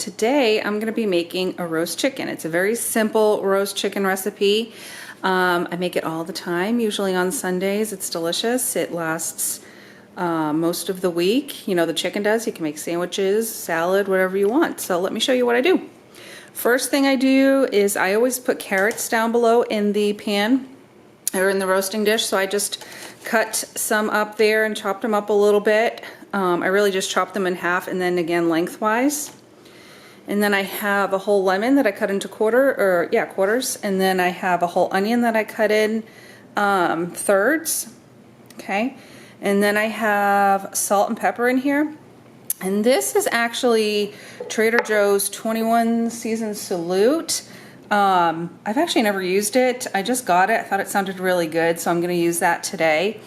today I'm going to be making a roast chicken. It's a very simple roast chicken recipe. I make it all the time, usually on Sundays. It's delicious. It lasts most of the week. You know, the chicken does. You can make sandwiches, salad, whatever you want. So let me show you what I do. First thing I do is I always put carrots down below in the pan or in the roasting dish. So I just cut some up there and chopped them up a little bit. I really just chopped them in half and then again lengthwise. And then I have a whole lemon that I cut into quarters. And then I have a whole onion that I cut in thirds. Okay. And then I have salt and pepper in here. And this is actually Trader Joe's 21 Season Salute. I've actually never used it. I just got it. I thought it sounded really good, so I'm going to use that today.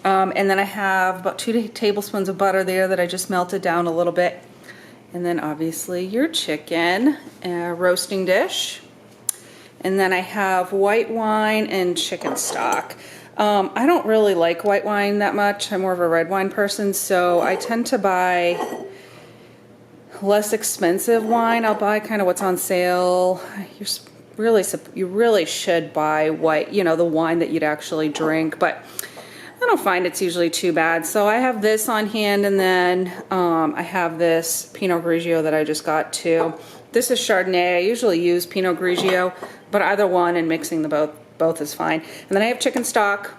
And then I have about 2 tablespoons of butter there that I just melted down a little bit. And then obviously your chicken, roasting dish. And then I have white wine and chicken stock. I don't really like white wine that much. I'm more of a red wine person, so I tend to buy less expensive wine. I'll buy kind of what's on sale. You really should buy white, you know, the wine that you'd actually drink, but I don't find it's usually too bad. So I have this on hand, and then I have this Pinot Grigio that I just got too. This is Chardonnay. I usually use Pinot Grigio, but either one and mixing the both is fine. And then I have chicken stock.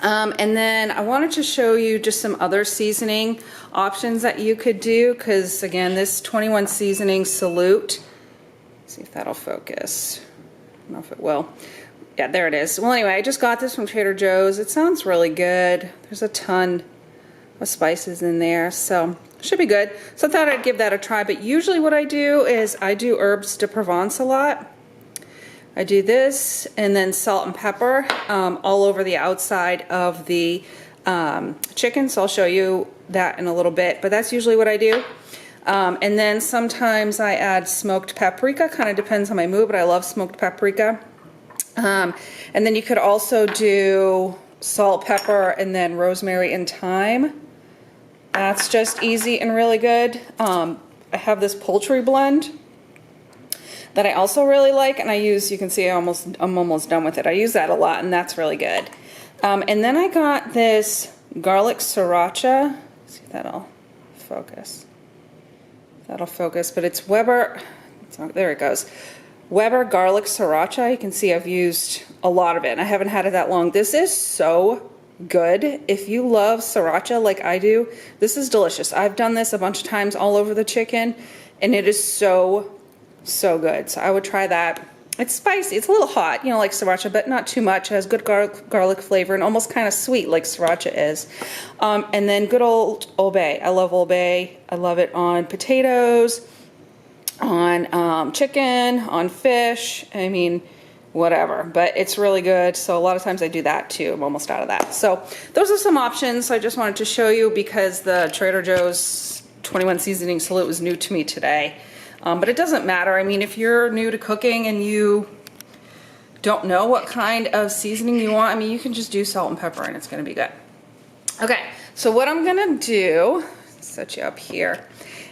And then I wanted to show you just some other seasoning options that you could do, because again, this 21 Seasoning Salute, let's see if that'll focus. I don't know if it will. Yeah, there it is. Well, anyway, I just got this from Trader Joe's. It sounds really good. There's a ton of spices in there, so should be good. So I thought I'd give that a try, but usually what I do is I do herbes de Provence a lot. I do this and then salt and pepper all over the outside of the chicken, so I'll show you that in a little bit, but that's usually what I do. And then sometimes I add smoked paprika, kind of depends on my mood, but I love smoked paprika. And then you could also do salt, pepper, and then rosemary and thyme. That's just easy and really good. I have this poultry blend that I also really like, and I use, you can see I'm almost done with it. I use that a lot, and that's really good. And then I got this garlic sriracha. Let's see if that'll focus. That'll focus, but it's Weber, there it goes. Weber garlic sriracha. You can see I've used a lot of it, and I haven't had it that long. This is so good. If you love sriracha like I do, this is delicious. I've done this a bunch of times all over the chicken, and it is so good. So I would try that. It's spicy. It's a little hot, you know, like sriracha, but not too much. It has good garlic flavor and almost kind of sweet like sriracha is. And then good old Old Bay. I love Old Bay. I love it on potatoes, on chicken, on fish. I mean, whatever, but it's really good. So a lot of times I do that too. I'm almost out of that. So those are some options. I just wanted to show you because the Trader Joe's 21 Seasoning Salute was new to me today. But it doesn't matter. I mean, if you're new to cooking and you don't know what kind of seasoning you want, I mean, you can just do salt and pepper and it's going to be good. Okay, so what I'm going to do, set you up here,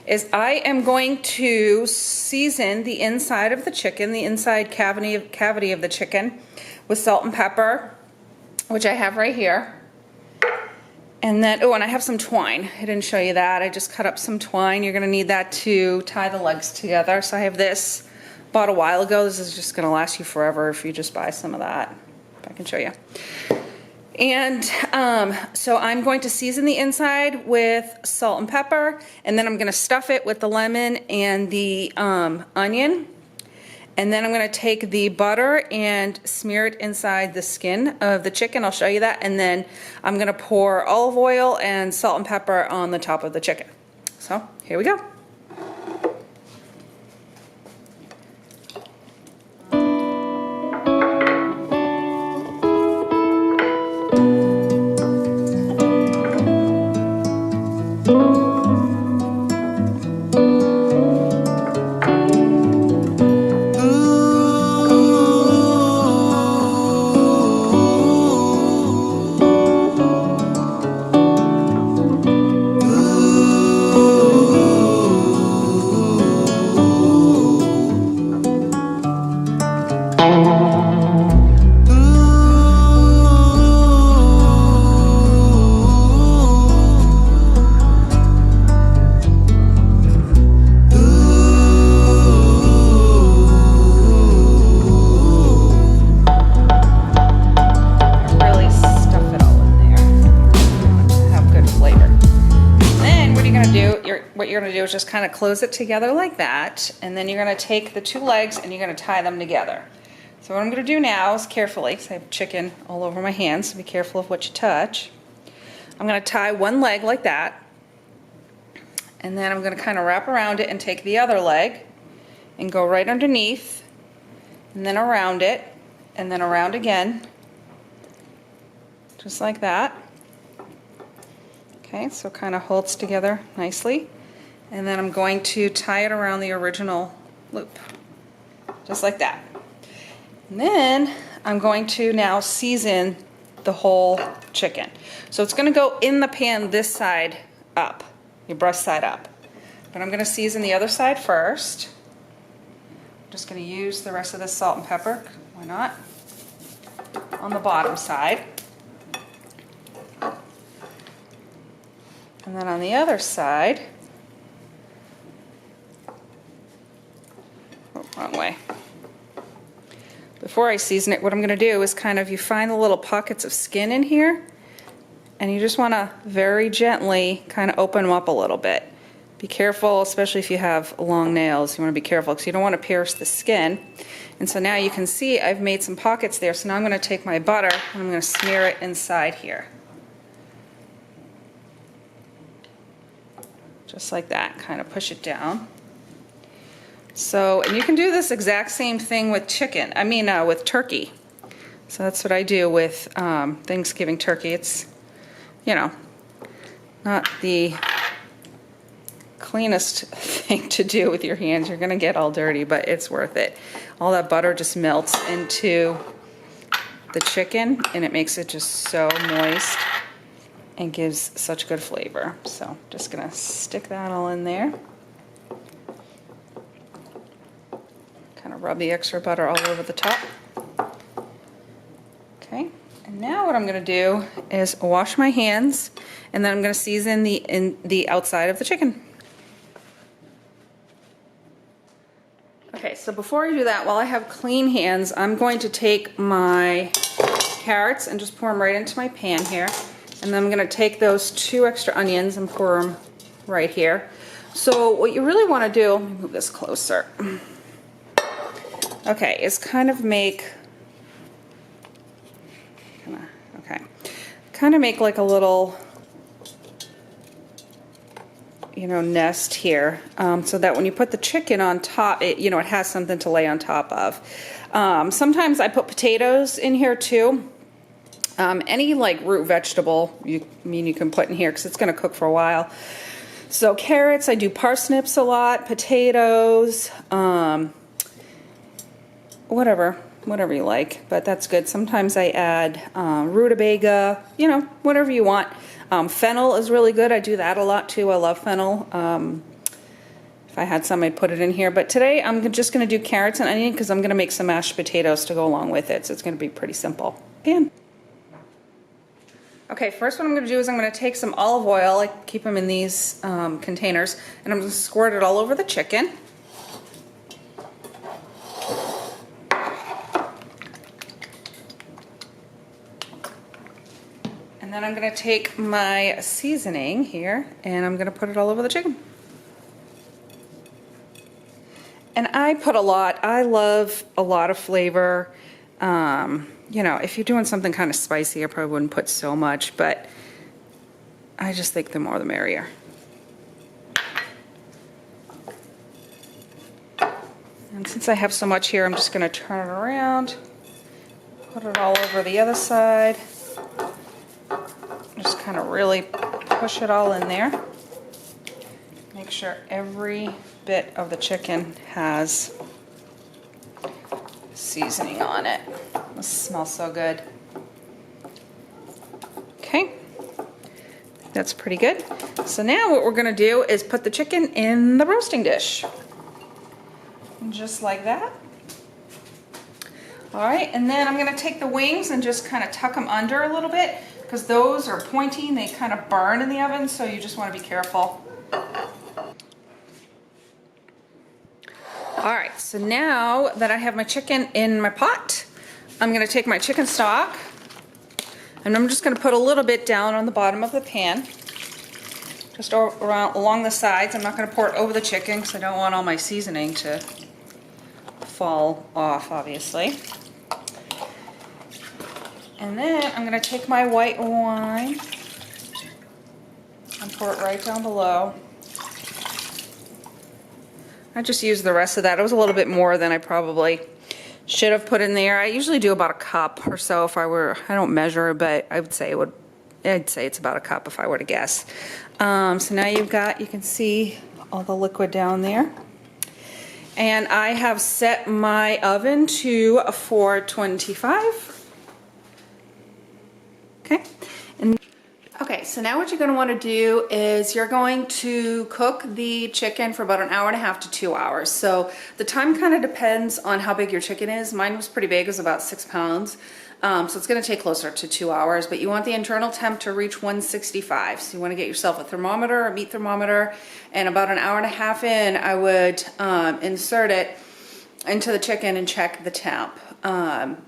is I am going to season the inside of the chicken, the inside cavity of the chicken, with salt and pepper, which I have right here. And then, oh, and I have some twine. I didn't show you that. I just cut up some twine. You're gonna need that to tie the legs together. So I have this, bought a while ago. This is just gonna last you forever if you just buy some of that. If I can show you. And so I'm going to season the inside with salt and pepper, and then I'm gonna stuff it with the lemon and the onion. And then I'm going to take the butter and smear it inside the skin of the chicken. I'll show you that. And then I'm going to pour olive oil and salt and pepper on the top of the chicken. So here we go. you're gonna do is just kind of close it together like that, and then you're gonna take the two legs and you're gonna tie them together. So what I'm gonna do now is carefully, because I have chicken all over my hands, so be careful of what you touch. I'm gonna tie one leg like that, and then I'm gonna kind of wrap around it and take the other leg and go right underneath, and then around it, and then around again, just like that. Okay, so it kind of holds together nicely. And then I'm going to tie it around the original loop, just like that. And then I'm going to now season the whole chicken. So it's going to go in the pan this side up, your breast side up. But I'm going to season the other side first. I'm just going to use the rest of this salt and pepper, why not, on the bottom side. And then on the other side, oh, wrong way. Before I season it, what I'm going to do is kind of, you find the little pockets of skin in here, and you just want to very gently kind of open them up a little bit. Be careful, especially if you have long nails, you want to be careful because you don't want to pierce the skin. And so now you can see I've made some pockets there, so now I'm going to take my butter and I'm going to smear it inside here. Just like that, kind of push it down. So, and you can do this exact same thing with chicken, with turkey. So that's what I do with Thanksgiving turkey. It's, not the cleanest thing to do with your hands. You're gonna get all dirty, but it's worth it. All that butter just melts into the chicken and it makes it just so moist and gives such good flavor. So just gonna stick that all in there. Kind of rub the extra butter all over the top. Okay, and now what I'm gonna do is wash my hands, and then I'm gonna season the outside of the chicken. Okay, so before I do that, while I have clean hands, I'm going to take my carrots and just pour them right into my pan here. And then I'm going to take those 2 extra onions and pour them right here. So what you really want to do, let me move this closer. Okay, is kind of make, kind of make like a little, nest here, so that when you put the chicken on top, it has something to lay on top of. Sometimes I put potatoes in here too. Any like root vegetable you can put in here because it's going to cook for a while. So carrots, I do parsnips a lot, potatoes, whatever you like, but that's good. Sometimes I add rutabaga, whatever you want. Fennel is really good. I do that a lot too. I love fennel. If I had some, I'd put it in here. But today I'm just going to do carrots and onion because I'm going to make some mashed potatoes to go along with it. So it's going to be pretty simple. Okay, first what I'm going to do is I'm going to take some olive oil. I keep them in these containers, and I'm going to squirt it all over the chicken. And then I'm going to take my seasoning here and I'm going to put it all over the chicken. And I put a lot. I love a lot of flavor. If you're doing something kind of spicy, I probably wouldn't put so much, but I just think the more the merrier. And since I have so much here, I'm just going to turn it around, put it all over the other side. Just kind of really push it all in there. Make sure every bit of the chicken has seasoning on it. This smells so good. Okay, that's pretty good. So now what we're going to do is put the chicken in the roasting dish. Just like that. All right, and then I'm going to take the wings and just kind of tuck them under a little bit because those are pointy and they kind of burn in the oven, so you just want to be careful. All right, so now that I have my chicken in my pot, I'm going to take my chicken stock and I'm just going to put a little bit down on the bottom of the pan. just around along the sides. I'm not going to pour it over the chicken because I don't want all my seasoning to fall off, obviously. And then I'm going to take my white wine and pour it right down below. I just used the rest of that. It was a little bit more than I probably should have put in there. I usually do about a cup or so if I were, I don't measure, but I would say I'd say it's about a cup if I were to guess. So now you can see all the liquid down there. And I have set my oven to 425. Okay. Okay, so now what you're going to want to do is you're going to cook the chicken for about 1.5 hours to 2 hours. So the time kind of depends on how big your chicken is. Mine was pretty big, it was about 6 pounds. So it's going to take closer to 2 hours, but you want the internal temp to reach 165. So you want to get yourself a thermometer, a meat thermometer, and about 1.5 hours in, I would insert it into the chicken and check the temp.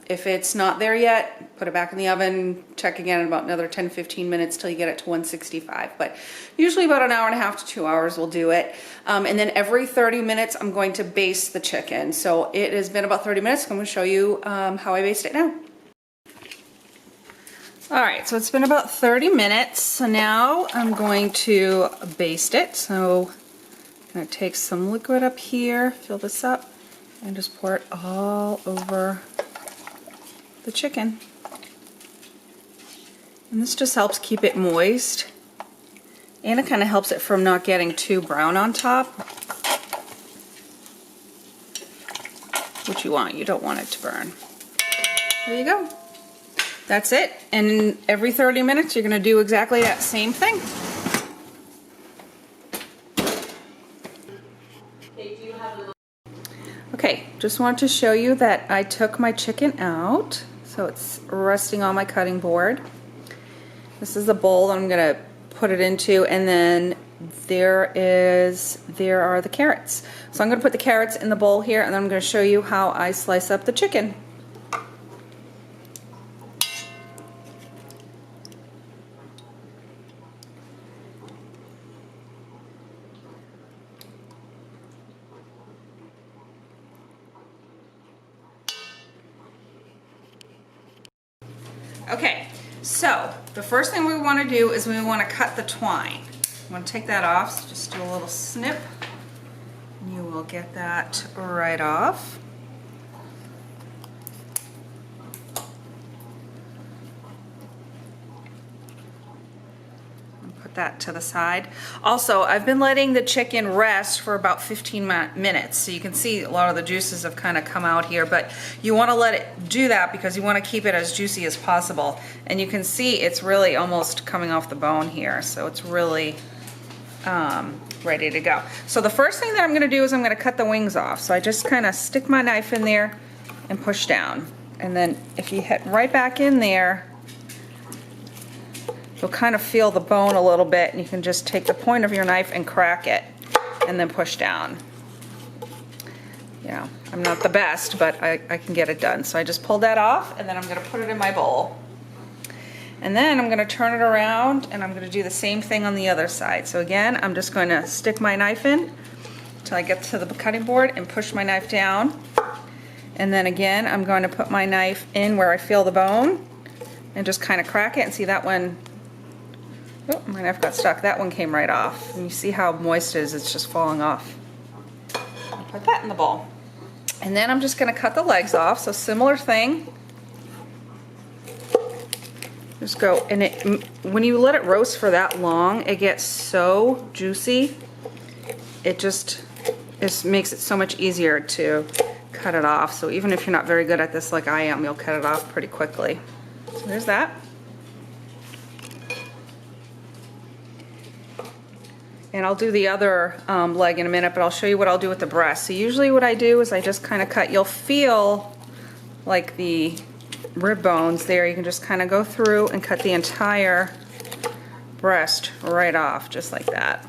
If it's not there yet, put it back in the oven, check again in about another 10-15 minutes till you get it to 165. But usually about 1.5 hours to 2 hours will do it. And then every 30 minutes, I'm going to baste the chicken. So it has been about 30 minutes. I'm going to show you how I baste it now. All right, so it's been about 30 minutes. So now I'm going to baste it. So I'm going to take some liquid up here, fill this up, and just pour it all over the chicken. And this just helps keep it moist. And it kind of helps it from not getting too brown on top. Which you want, you don't want it to burn. There you go. That's it. And every 30 minutes you're gonna do exactly that same thing. Okay, just wanted to show you that I took my chicken out, so it's resting on my cutting board. This is the bowl that I'm gonna put it into, and then there are the carrots. So I'm gonna put the carrots in the bowl here, and then I'm gonna show you how I slice up the chicken. Okay, so the first thing we want to do is we want to cut the twine. I'm going to take that off, so just do a little snip. And you will get that right off. Put that to the side. Also, I've been letting the chicken rest for about 15 minutes, so you can see a lot of the juices have kind of come out here, but you want to let it do that because you want to keep it as juicy as possible. And you can see it's really almost coming off the bone here, so it's really ready to go. So the first thing that I'm going to do is I'm going to cut the wings off. So I just kind of stick my knife in there and push down, and then if you hit right back in there, you'll kind of feel the bone a little bit, and you can just take the point of your knife and crack it and then push down. You know, I'm not the best, but I can get it done. So I just pulled that off, and then I'm going to put it in my bowl. And then I'm going to turn it around, and I'm going to do the same thing on the other side. So again, I'm just going to stick my knife in until I get to the cutting board and push my knife down. And then again, I'm going to put my knife in where I feel the bone and just kind of crack it, and see that one. Oh, my knife got stuck. That one came right off. And you see how moist it is, it's just falling off. I'll put that in the bowl. And then I'm just gonna cut the legs off, so similar thing. Just go, and when you let it roast for that long, it gets so juicy. It makes it so much easier to cut it off. So even if you're not very good at this like I am, you'll cut it off pretty quickly. So there's that. And I'll do the other leg in a minute, but I'll show you what I'll do with the breast. So usually what I do is I just kind of cut, you'll feel like the rib bones there. You can just kind of go through and cut the entire breast right off, just like that.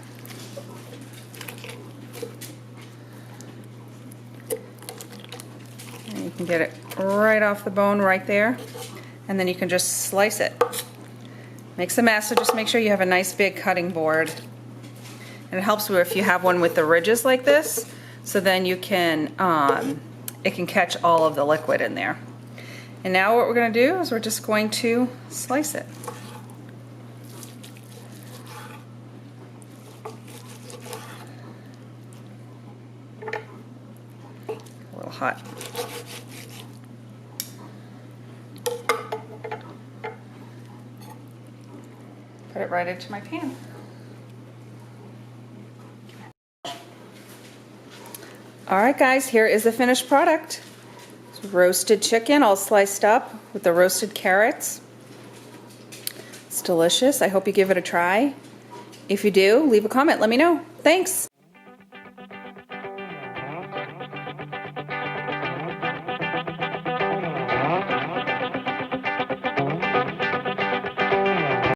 And you can get it right off the bone right there. And then you can just slice it. Makes a mess, so just make sure you have a nice big cutting board. And it helps if you have one with the ridges like this, so then you can, it can catch all of the liquid in there. And now what we're going to do is we're just going to slice it. A little hot. Put it right into my pan. All right, guys, here is the finished product. It's roasted chicken, all sliced up with the roasted carrots. It's delicious. I hope you give it a try. If you do, leave a comment. Let me know. Thanks.